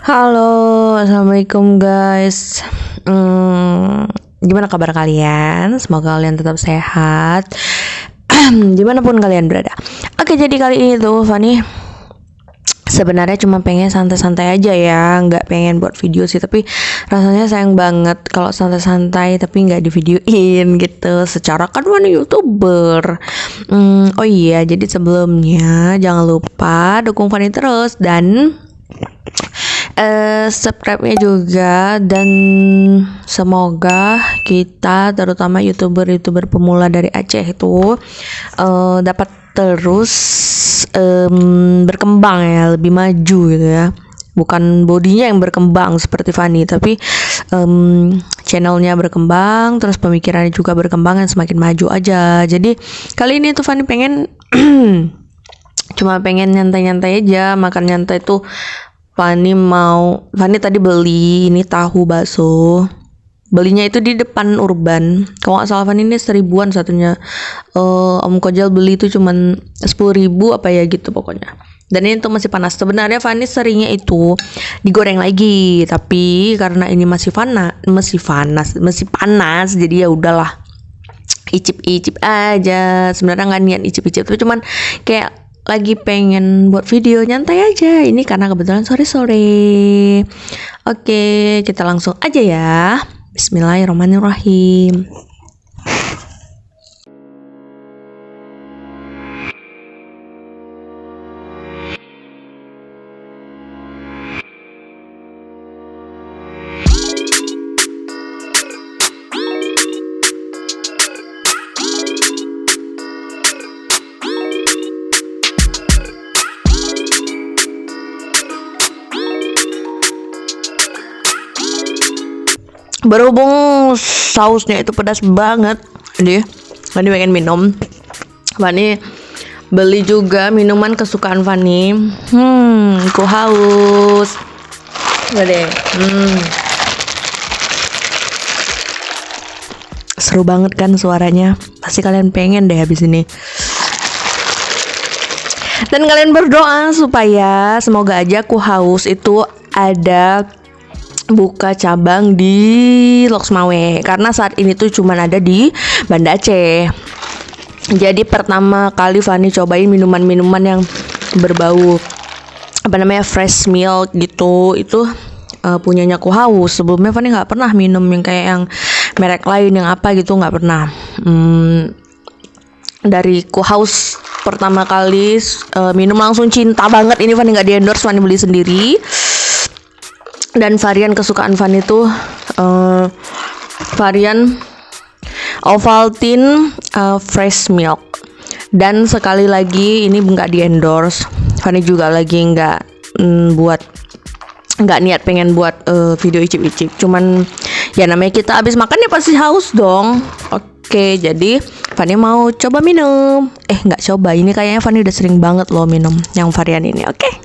Halo, assalamualaikum guys. Gimana kabar kalian? Semoga kalian tetap sehat, dimanapun kalian berada. Oke, jadi kali ini tuh Fani sebenarnya cuma pengen santai-santai aja ya, nggak pengen buat video sih. Tapi rasanya sayang banget kalau santai-santai tapi nggak divideoin gitu. Secara kan Fani YouTuber. Oh iya, jadi sebelumnya jangan lupa dukung Fani terus dan subscribe-nya juga, dan semoga kita terutama youtuber pemula dari Aceh itu dapat terus berkembang ya, lebih maju gitu ya. Bukan bodinya yang berkembang seperti Fani, tapi channelnya berkembang, terus pemikirannya juga berkembang dan semakin maju aja. Jadi kali ini tuh Fani pengen cuma pengen nyantai-nyantai aja, makan nyantai tuh. Fani tadi beli ini tahu bakso. Belinya itu di depan Urban. Kalau nggak salah Fani ini 1.000-an satunya. Om Kojal beli itu cuman 10.000 apa ya gitu pokoknya. Dan ini tuh masih panas. Sebenarnya Fani seringnya itu digoreng lagi, tapi karena ini masih panas, jadi ya udahlah. Icip-icip aja. Sebenarnya nggak niat icip-icip, tapi cuman kayak lagi pengen buat video nyantai aja. Ini karena kebetulan sore-sore. Oke, kita langsung aja ya. Bismillahirrahmanirrahim. Berhubung sausnya itu pedas banget, jadi Fani pengen minum. Fani beli juga minuman kesukaan Fani. Aku haus. Gede. Seru banget kan suaranya. Pasti kalian pengen deh habis ini. Dan kalian berdoa supaya semoga aja Aku Haus itu ada buka cabang di Loksmawe, karena saat ini tuh cuman ada di Banda Aceh. Jadi pertama kali Fani cobain minuman-minuman yang berbau fresh milk gitu, itu punyanya Aku Haus. Sebelumnya Fani nggak pernah minum yang kayak yang merek lain yang apa gitu, nggak pernah. Dari Aku Haus pertama kali minum langsung cinta banget. Ini Fani nggak di endorse, Fani beli sendiri. Dan varian kesukaan Fani tuh varian Ovaltine fresh milk. Dan sekali lagi ini nggak di endorse, Fani juga lagi nggak niat pengen buat video icip-icip. Cuman ya namanya kita abis makan ya pasti haus dong. Oke, jadi Fani mau coba minum. Nggak coba, ini kayaknya Fani udah sering banget loh minum yang varian ini. Oke.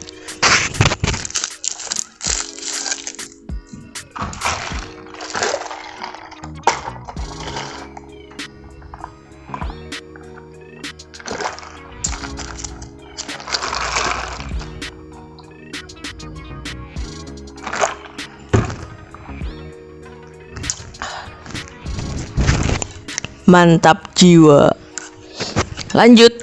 Mantap jiwa. Lanjut.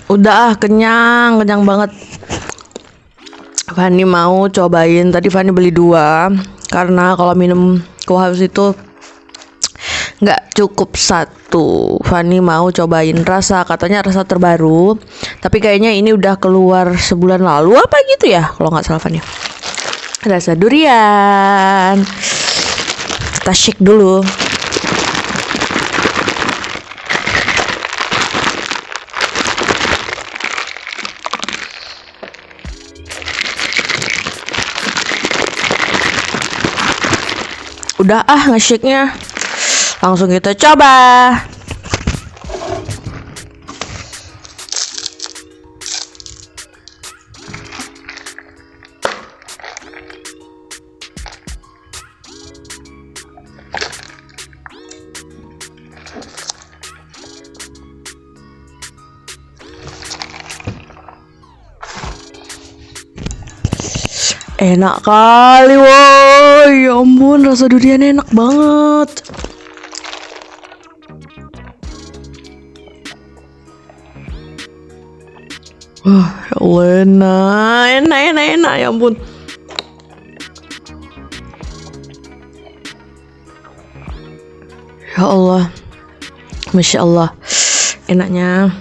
Udah kenyang banget. Fanny mau cobain, tadi Fanny beli 2 karena kalau minum Cohaus itu nggak cukup 1. Fanny mau cobain katanya rasa terbaru, tapi kayaknya ini udah keluar sebulan lalu apa gitu ya kalau nggak salah Fanny. Rasa durian. Kita shake dulu. Udah nge-shake-nya. Langsung kita coba. Enak kali, woi. Ya ampun, rasa durian enak banget. Ya Allah, enak, ya ampun. Ya Allah, Masya Allah, enaknya.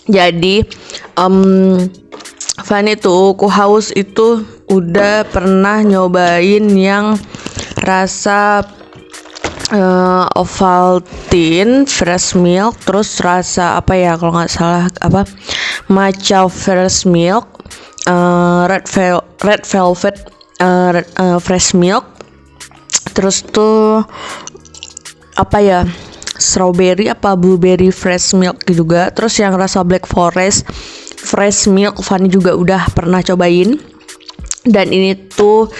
Jadi Fanny tuh Cohaus itu udah pernah nyobain yang rasa Ovaltine fresh milk, terus rasa apa ya kalau nggak salah apa matcha fresh milk, red velvet fresh milk, terus tuh apa ya strawberry apa blueberry fresh milk juga, terus yang rasa black forest fresh milk Fanny juga udah pernah cobain. Dan ini tuh,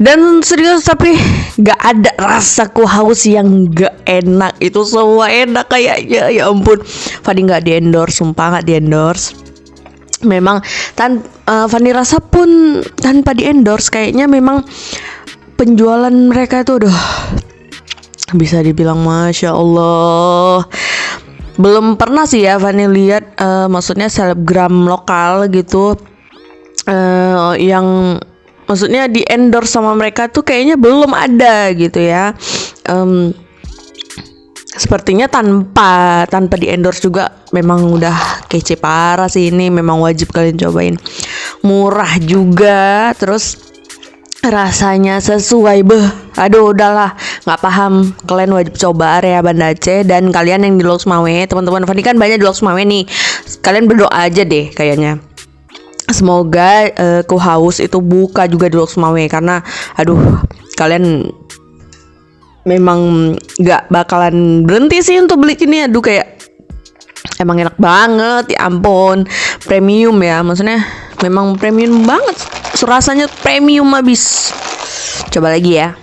dan serius tapi gak ada rasa Cohaus yang gak enak. Itu semua enak kayaknya, ya ampun. Fanny gak di endorse, sumpah gak di endorse. Memang Fanny rasa pun tanpa di endorse kayaknya memang penjualan mereka itu udah bisa dibilang Masya Allah. Belum pernah sih ya Fanny lihat maksudnya selebgram lokal gitu yang maksudnya di endorse sama mereka tuh kayaknya belum ada gitu ya. Sepertinya tanpa di endorse juga memang udah kece parah sih. Ini memang wajib kalian cobain, murah juga, terus rasanya sesuai. Aduh udahlah, nggak paham, kalian wajib coba area Banda Aceh. Dan kalian yang di Loks Mawé, teman-teman Fanny kan banyak di Loks Mawé nih, kalian berdoa aja deh kayaknya semoga Cohaus itu buka juga di Loks Mawé, karena aduh kalian memang nggak bakalan berhenti sih untuk beli ini. Aduh kayak emang enak banget, ya ampun, premium ya, maksudnya memang premium banget, rasanya premium habis. Coba lagi ya.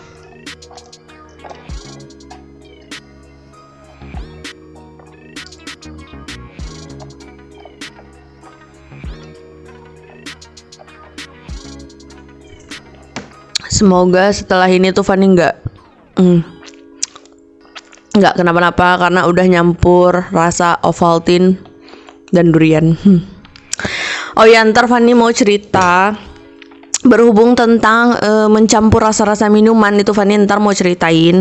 Semoga setelah ini tuh Fanny nggak kenapa-napa karena udah nyampur rasa Ovaltine dan durian. Oh ya, ntar Fanny mau cerita berhubung tentang mencampur rasa-rasa minuman itu. Fanny ntar mau ceritain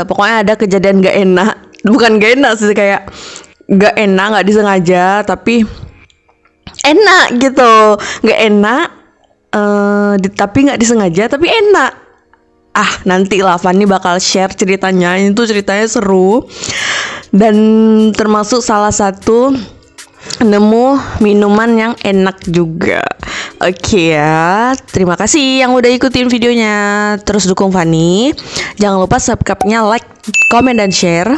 pokoknya ada kejadian gak enak. Bukan gak enak sih, kayak gak enak, gak disengaja tapi enak gitu. Gak enak tapi gak disengaja tapi enak. Nanti lah Fanny bakal share ceritanya. Itu ceritanya seru dan termasuk salah satu nemu minuman yang enak juga. Oke ya, terima kasih yang udah ikutin videonya. Terus dukung Fanny. Jangan lupa subscribe-nya, like, comment, dan share.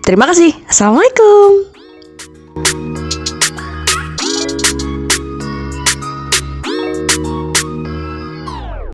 Terima kasih. Assalamualaikum.